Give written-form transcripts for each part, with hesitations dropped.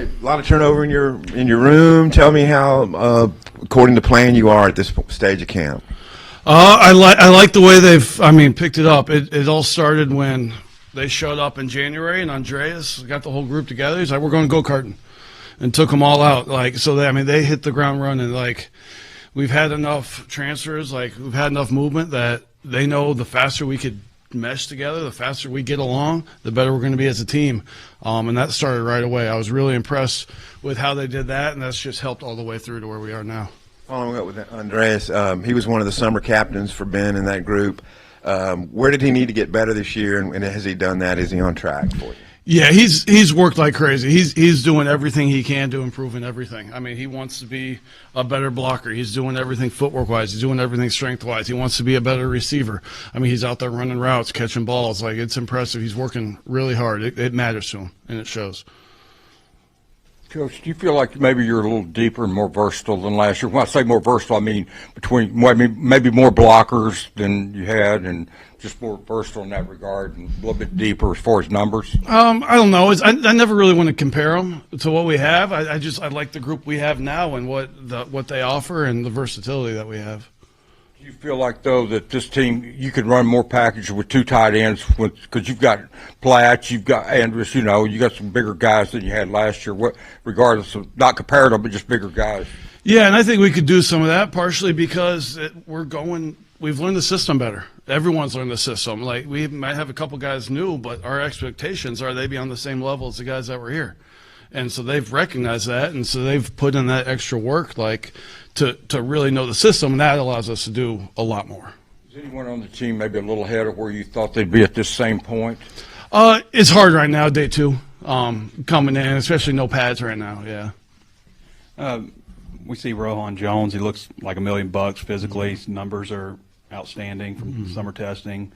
Hey, a lot of turnover in your room. Tell me how, according to plan, you are at this stage of camp. I like the way they've picked it up. It all started when they showed up in January, and Andreas got the whole group together. He's like, "We're going go-karting," and took them all out. They hit the ground running. We've had enough transfers. We've had enough movement that they know the faster we could mesh together, the faster we get along, the better we're going to be as a team. And that started right away. I was really impressed with how they did that, and that's just helped all the way through to where we are now. Following up with Andreas, he was one of the summer captains for Ben in that group. Where did he need to get better this year, and has he done that? Is he on track for you? Yeah, he's worked like crazy. He's doing everything he can to improve in everything. He wants to be a better blocker. He's doing everything footwork-wise. He's doing everything strength-wise. He wants to be a better receiver. He's out there running routes, catching balls. It's impressive. He's working really hard. It matters to him, and it shows. Coach, do you feel like maybe you're a little deeper and more versatile than last year? When I say more versatile, maybe more blockers than you had, and just more versatile in that regard, and a little bit deeper as far as numbers? I don't know. I never really want to compare them to what we have. I like the group we have now and what they offer and the versatility that we have. Do you feel like, though, that this team, you could run more packages with two tight ends because you've got Platt, you've got Andrus, you got some bigger guys than you had last year, regardless of, not comparative, but just bigger guys? Yeah, and I think we could do some of that partially because we've learned the system better. Everyone's learned the system. We might have a couple guys new, but our expectations are they be on the same level as the guys that were here. And so they've recognized that, and so they've put in that extra work to really know the system, and that allows us to do a lot more. Is anyone on the team maybe a little ahead of where you thought they'd be at this same point? It's hard right now, day two, coming in, especially no pads right now, yeah. We see Rohan Jones. He looks like $1 million physically. His numbers are outstanding from summer testing.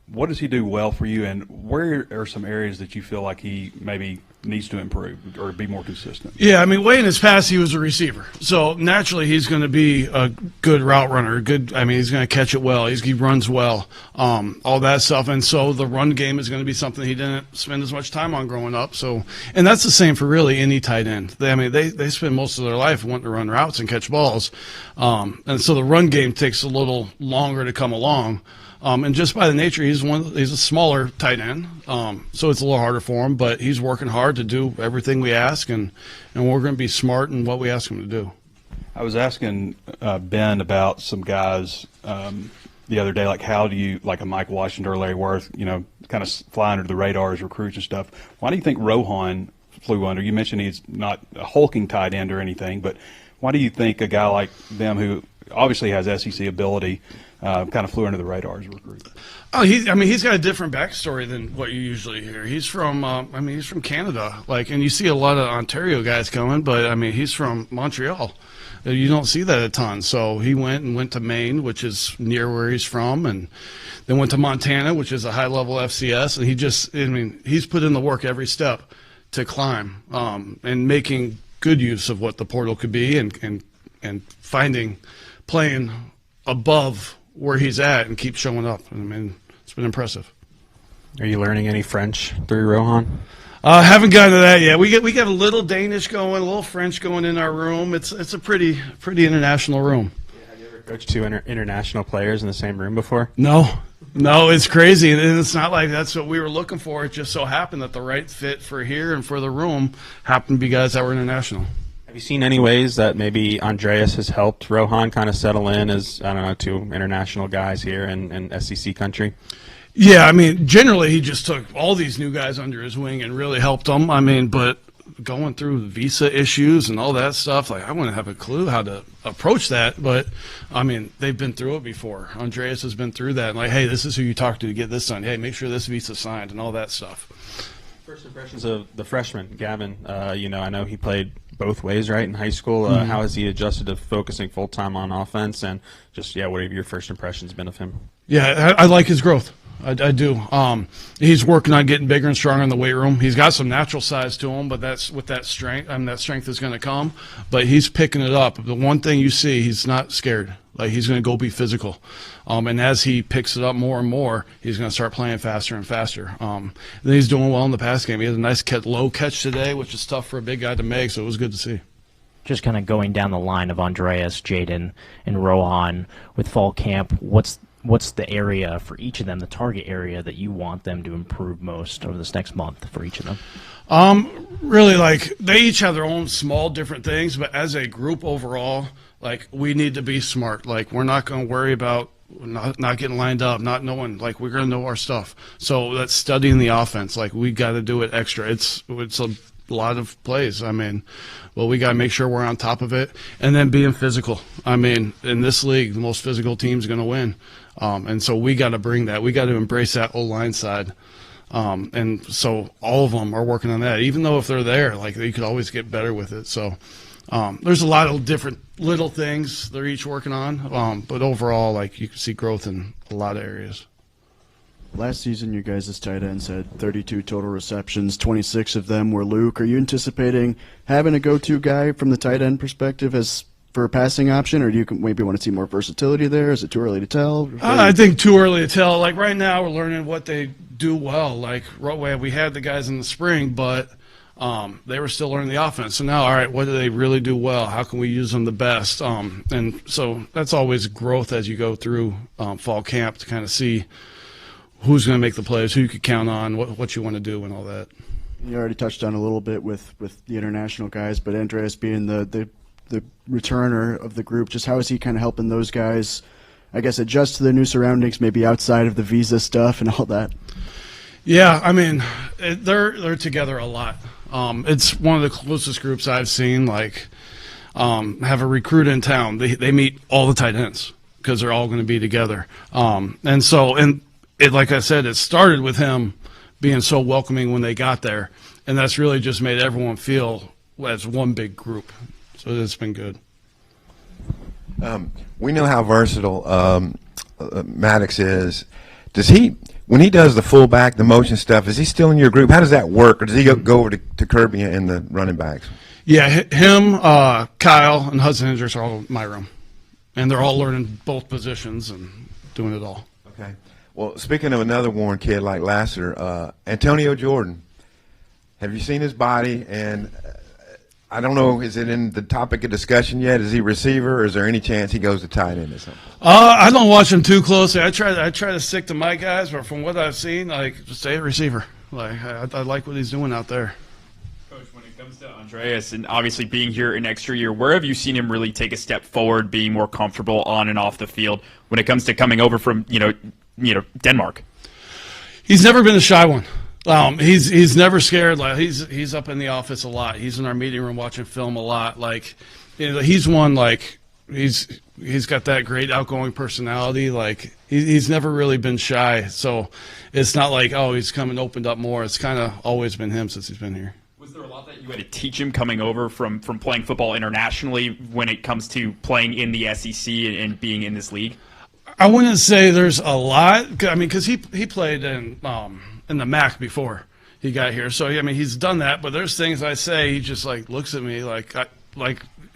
What does he do well for you, and where are some areas that you feel like he maybe needs to improve or be more consistent? Yeah, way in his past he was a receiver, so naturally he's going to be a good route runner. He's going to catch it well. He runs well, all that stuff, and so the run game is going to be something he didn't spend as much time on growing up. So, and that's the same for really any tight end. They spend most of their life wanting to run routes and catch balls, and so the run game takes a little longer to come along. And just by the nature, he's a smaller tight end, so it's a little harder for him. But he's working hard to do everything we ask, and we're going to be smart in what we ask him to do. I was asking Ben about some guys the other day, how do you, like a Mike Washington or Larry Worth, kind of fly under the radar as recruits and stuff. Why do you think Rohan flew under? You mentioned he's not a hulking tight end or anything, but why do you think a guy like them who obviously has SEC ability kind of flew under the radar as a recruit? Oh, he's got a different backstory than what you usually hear. He's from, he's from Canada, and you see a lot of Ontario guys coming, but he's from Montreal. You don't see that a ton. So he went to Maine, which is near where he's from, and then went to Montana, which is a high-level FCS. And he's put in the work every step to climb, and making good use of what the portal could be, and playing above where he's at and keep showing up. It's been impressive. Are you learning any French through Rohan? Haven't gotten to that yet. We get a little Danish going, a little French going in our room. It's a pretty international room. Yeah, have you ever coached two international players in the same room before? No, it's crazy, and it's not like that's what we were looking for. It just so happened that the right fit for here and for the room happened to be guys that were international. Have you seen any ways that maybe Andreas has helped Rohan kind of settle in as, two international guys here in SEC country? Yeah, generally he just took all these new guys under his wing and really helped them. But going through visa issues and all that stuff, I wouldn't have a clue how to approach that. But, they've been through it before. Andreas has been through that. Hey, this is who you talk to get this done. Hey, make sure this visa's signed and all that stuff. First impressions of the freshman, Gavin. I know he played both ways, right, in high school. How has he adjusted to focusing full-time on offense? And just, what have your first impressions been of him? Yeah, I like his growth. I do. He's working on getting bigger and stronger in the weight room. He's got some natural size to him, but that's with that strength. That strength is going to come. But he's picking it up. The one thing you see, he's not scared. Like, he's going to go be physical. And as he picks it up more and more, he's going to start playing faster and faster. Then he's doing well in the pass game. He had a nice low catch today, which is tough for a big guy to make. So it was good to see. Just kind of going down the line of Andreas, Jaden, and Rohan with fall camp, what's the area for each of them, the target area that you want them to improve most over this next month for each of them? Really, like, they each have their own small different things, but as a group overall, like, we need to be smart. Like, we're not going to worry about not getting lined up, not knowing, like, we're going to know our stuff. So that's studying the offense. Like, we got to do it extra. It's a lot of plays. I mean, well, we got to make sure we're on top of it, and then being physical. I mean, in this league, the most physical team's going to win. And so we got to bring that. We got to embrace that O-line side. And so all of them are working on that. Even though if they're there, like, they could always get better with it. So there's a lot of different little things they're each working on. But overall, like, you can see growth in a lot of areas. Last season, you guys as tight ends had 32 total receptions. 26 of them were Luke. Are you anticipating having a go-to guy from the tight end perspective as for a passing option, or do you maybe want to see more versatility there? Is it too early to tell? I think too early to tell. Like, right now, we're learning what they do well. Like, we had the guys in the spring, but they were still learning the offense. So now, all right, what do they really do well? How can we use them the best? And so that's always growth as you go through fall camp to kind of see who's going to make the plays, who you could count on, what you want to do, and all that. You already touched on a little bit with the international guys, but Andreas being the returner of the group, just how is he kind of helping those guys, I guess, adjust to their new surroundings, maybe outside of the visa stuff and all that? Yeah, I mean, they're together a lot. It's one of the closest groups I've seen. Like, have a recruit in town. They meet all the tight ends because they're all going to be together. And like I said, it started with him being so welcoming when they got there, and that's really just made everyone feel as one big group. So it's been good. We know how versatile Maddox is. Does he, when he does the fullback, the motion stuff, is he still in your group? How does that work, or does he go over to Kirby and the running backs? Yeah, him, Kyle, and Hudson Hendricks are all in my room, and they're all learning both positions and doing it all. Okay. Well, speaking of another Warren kid like Lasser, Antonio Jordan, have you seen his body? And I don't know, is it in the topic of discussion yet? Is he receiver, or is there any chance he goes to tight end or something? I don't watch him too closely. I try to stick to my guys, but from what I've seen, like, just stay a receiver. Like, I like what he's doing out there. Coach, when it comes to Andreas and obviously being here an extra year, where have you seen him really take a step forward, being more comfortable on and off the field when it comes to coming over from Denmark? He's never been a shy one. He's never scared. Like, he's up in the office a lot. He's in our meeting room watching film a lot. Like, he's one, like, he's got that great outgoing personality. Like, he's never really been shy. So it's not like, oh, he's come and opened up more. It's kind of always been him since he's been here. Was there a lot that you had to teach him coming over from playing football internationally when it comes to playing in the SEC and being in this league? I wouldn't say there's a lot. I mean, because he played in the MAC before he got here. So, I mean, he's done that. But there's things I say, he just, like, looks at me like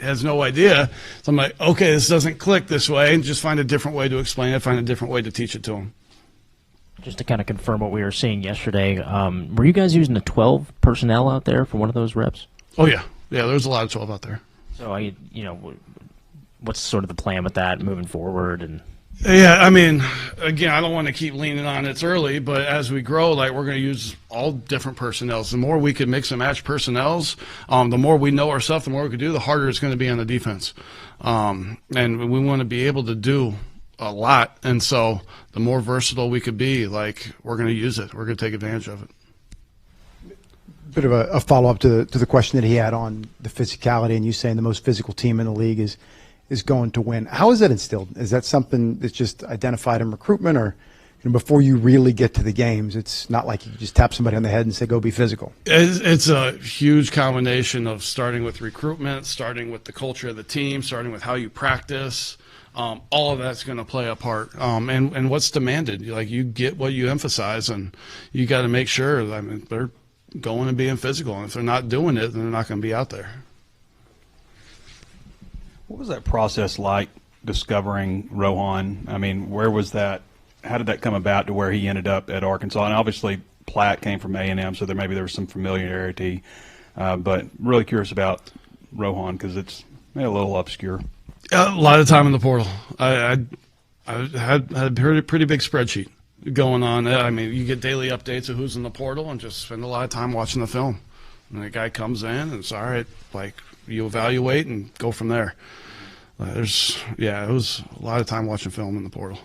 has no idea. So I'm like, okay, this doesn't click this way, and just find a different way to explain it, find a different way to teach it to him. Just to kind of confirm what we were seeing yesterday, were you guys using the 12 personnel out there for one of those reps? Oh, yeah. Yeah, there's a lot of 12 out there. So, what's sort of the plan with that moving forward? And yeah, I mean, again, I don't want to keep leaning on it's early, but as we grow, like, we're going to use all different personnels. The more we can mix and match personnels, the more we know our stuff, the more we can do, the harder it's going to be on the defense. And we want to be able to do a lot, and so the more versatile we could be, like, we're going to use it. We're going to take advantage of it. Bit of a follow-up to the question that he had on the physicality, and you saying the most physical team in the league is going to win. How is that instilled? Is that something that's just identified in recruitment, or before you really get to the games, it's not like you just tap somebody on the head and say, go be physical? It's a huge combination of starting with recruitment, starting with the culture of the team, starting with how you practice, All of that's going to play a part. And what's demanded, like you get what you emphasize, and you got to make sure. I mean, they're going and being physical, and if they're not doing it, then they're not going to be out there. What was that process like discovering Rohan? I mean, where was that? How did that come about to where he ended up at Arkansas? And obviously, Platt came from A&M, so there was some familiarity. But really curious about Rohan because it's a little obscure. A lot of time in the portal. I had a pretty big spreadsheet going on. I mean, you get daily updates of who's in the portal and just spend a lot of time watching the film. And the guy comes in and it's all right, like you evaluate and go from there. It was a lot of time watching film in the portal.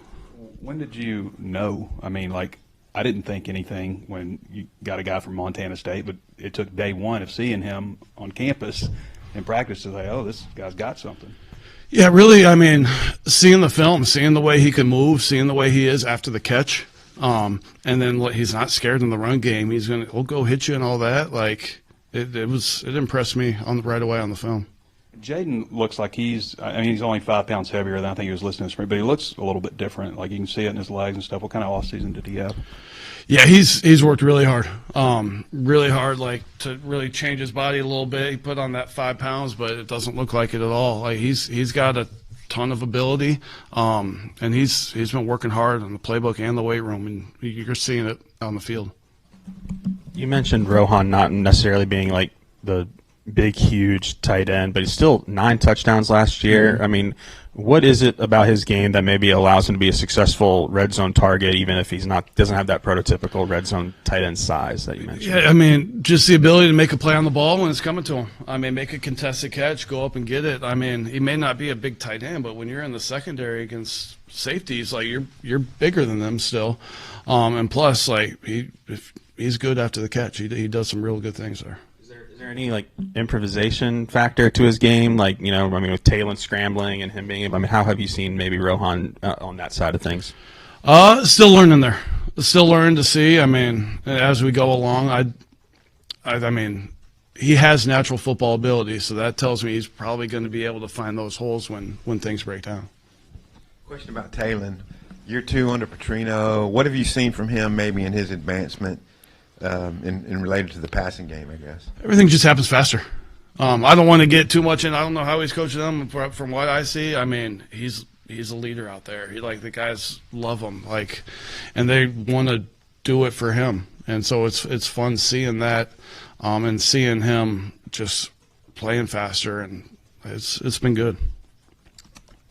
When did you know? I mean, like, I didn't think anything when you got a guy from Montana State, but it took day one of seeing him on campus in practice to say, oh, this guy's got something. Yeah, really, I mean, seeing the film, seeing the way he can move, seeing the way he is after the catch, and then he's not scared in the run game. He'll go hit you and all that. Like, it impressed me right away on the film. Jaden looks like he's only 5 pounds heavier than I think he was listed in spring, but he looks a little bit different. Like you can see it in his legs and stuff. What kind of off season did he have? Yeah, he's worked really hard, like to really change his body a little bit. He put on that 5 pounds, but it doesn't look like it at all. Like he's got a ton of ability, and he's been working hard on the playbook and the weight room, and you're seeing it on the field. You mentioned Rohan not necessarily being like the big, huge tight end, but he's still 9 touchdowns last year. I mean, what is it about his game that maybe allows him to be a successful red zone target, even if doesn't have that prototypical red zone tight end size that you mentioned? Yeah, I mean, just the ability to make a play on the ball when it's coming to him. I mean, make a contested catch, go up and get it. I mean, he may not be a big tight end, but when you're in the secondary against safeties, like you're bigger than them still. And plus, like he's good after the catch. He does some real good things there. Is there any like improvisation factor to his game? Like, with Talon scrambling and him being, how have you seen maybe Rohan on that side of things? Still learning there. Still learning to see. I mean, as we go along, I mean, he has natural football ability, so that tells me he's probably going to be able to find those holes when things break down. Question about Talon. Year 2 under Petrino. What have you seen from him maybe in his advancement in related to the passing game, I guess? Everything just happens faster. I don't want to get too much in. I don't know how he's coaching them. From what I see, I mean, he's a leader out there. The guys love him, and they want to do it for him. And so it's fun seeing that, and seeing him just playing faster, and it's been good.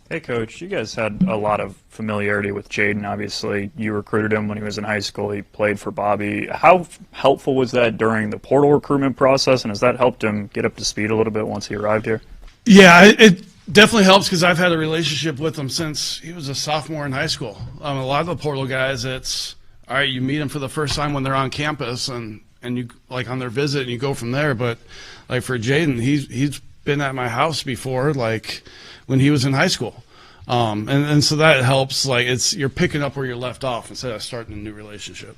Hey, Coach, you guys had a lot of familiarity with Jaden. Obviously, you recruited him when he was in high school. He played for Bobby. How helpful was that during the portal recruitment process, and has that helped him get up to speed a little bit once he arrived here? Yeah, it definitely helps because I've had a relationship with him since he was a sophomore in high school. A lot of the portal guys, it's, all right, you meet them for the first time when they're on campus and you, like, on their visit, and you go from there. But, like, for Jaden, he's been at my house before, like, when he was in high school. And so that helps. Like, you're picking up where you're left off instead of starting a new relationship.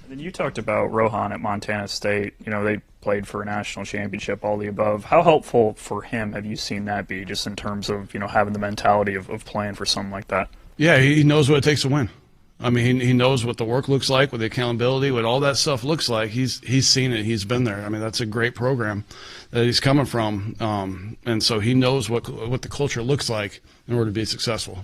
And then you talked about Rohan at Montana State. They played for a national championship, all the above. How helpful for him have you seen that be, just in terms of, having the mentality of playing for something like that? Yeah, he knows what it takes to win. I mean, he knows what the work looks like, what the accountability, what all that stuff looks like. He's seen it. He's been there. I mean, that's a great program that he's coming from, and so he knows what the culture looks like in order to be successful.